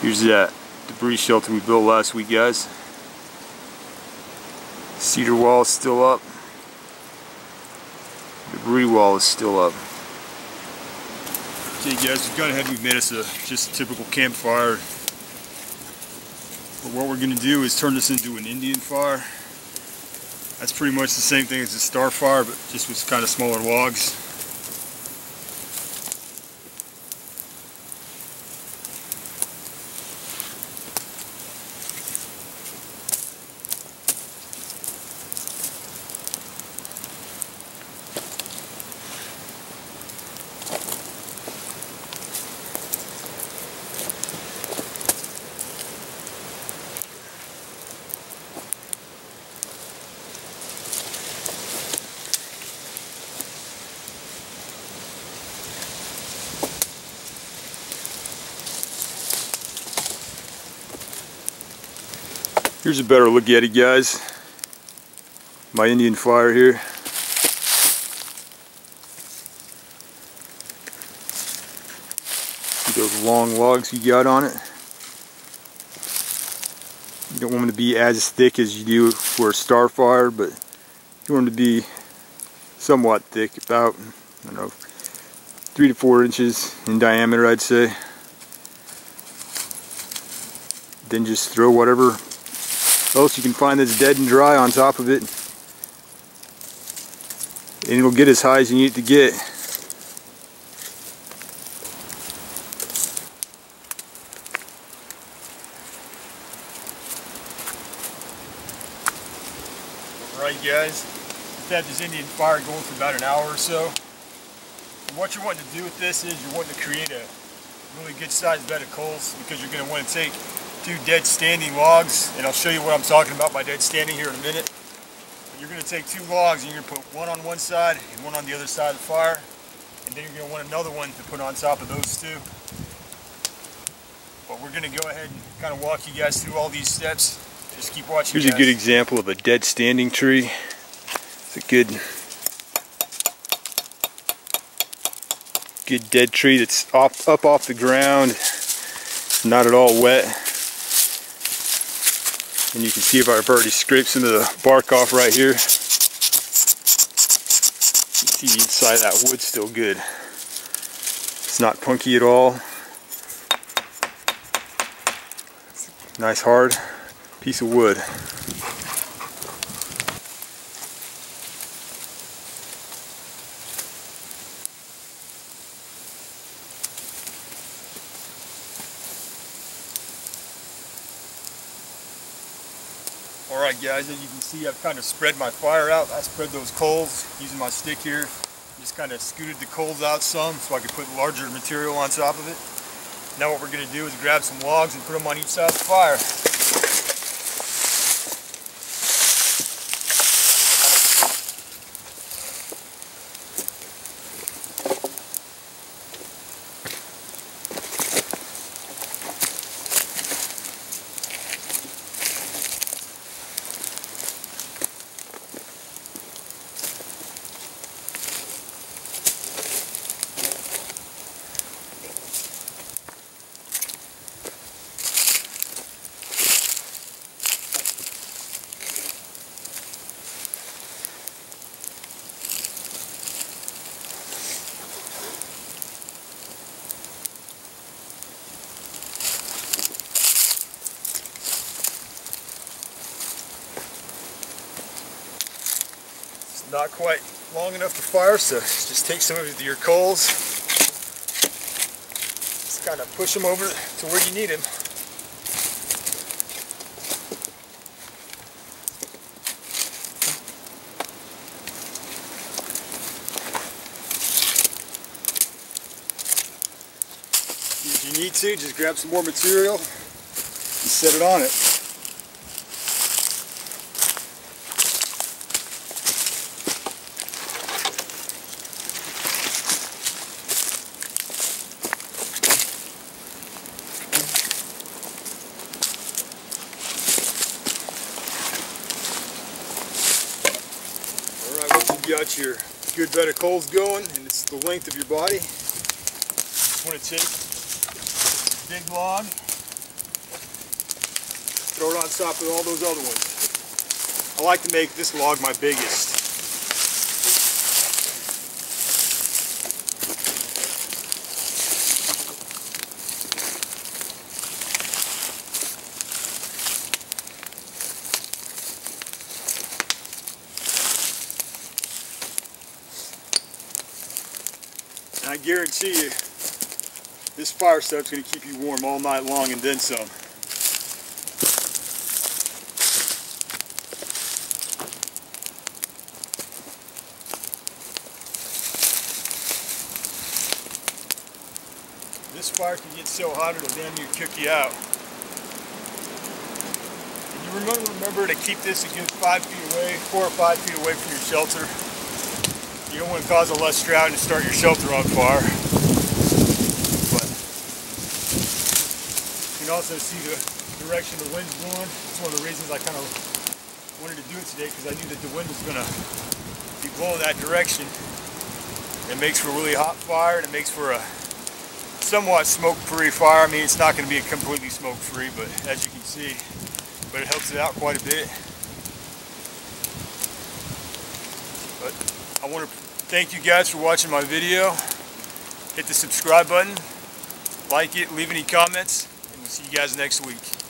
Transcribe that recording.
Here's that debris shelter we built last week, guys. Cedar wall is still up. Debris wall is still up. Okay guys, we've gone ahead and we've made us just a typical campfire. But what we're going to do is turn this into an Indian fire. That's pretty much the same thing as a star fire, but just with kind of smaller logs. Here's a better look at it, guys. My Indian fire here. See those long logs you got on it? You don't want them to be as thick as you do for a star fire, but you want them to be somewhat thick, about, I don't know, 3 to 4 inches in diameter, I'd say. Then just throw whatever else you can find that's dead and dry on top of it, and it'll get as high as you need it to get. Alright guys, we've had this Indian fire going for about an hour or so. And what you're wanting to do with this is you're wanting to create a really good sized bed of coals, because you're going to want to take 2 dead standing logs, and I'll show you what I'm talking about by dead standing here in a minute. But you're going to take 2 logs and you're going to put one on one side and one on the other side of the fire, and then you're going to want another one to put on top of those 2. But we're going to go ahead and kind of walk you guys through all these steps. Just keep watching. Here's a good example of a dead standing tree. It's a good dead tree that's up off the ground. It's not at all wet. And you can see if I've already scraped some of the bark off right here. You can see the inside of that wood's still good. It's not punky at all. It's a nice hard piece of wood. Alright guys, as you can see, I've kind of spread my fire out. I spread those coals using my stick here. Just kind of scooted the coals out some so I could put larger material on top of it. Now what we're going to do is grab some logs and put them on each side of the fire. Not quite long enough to fire, so just take some of your coals, just kind of push them over to where you need them. If you need to, just grab some more material and set it on it. You got your good bed of coals going, and it's the length of your body. You want to take a big log, throw it on top of all those other ones. I like to make this log my biggest. And I guarantee you, this fire stuff's going to keep you warm all night long and then some. This fire can get so hot it'll damn near cook you out. And you remember to keep this a good 5 feet away, 4 or 5 feet away from your shelter. You don't want to cause a less drought and start your shelter on fire. But you can also see the direction the wind's blowing. That's one of the reasons I kind of wanted to do it today, because I knew that the wind was going to be blowing that direction. It makes for a really hot fire, and it makes for a somewhat smoke-free fire. I mean, it's not going to be a completely smoke-free, but as you can see, but it helps it out quite a bit. But I want to thank you guys for watching my video. Hit the subscribe button, like it, leave any comments, and we'll see you guys next week.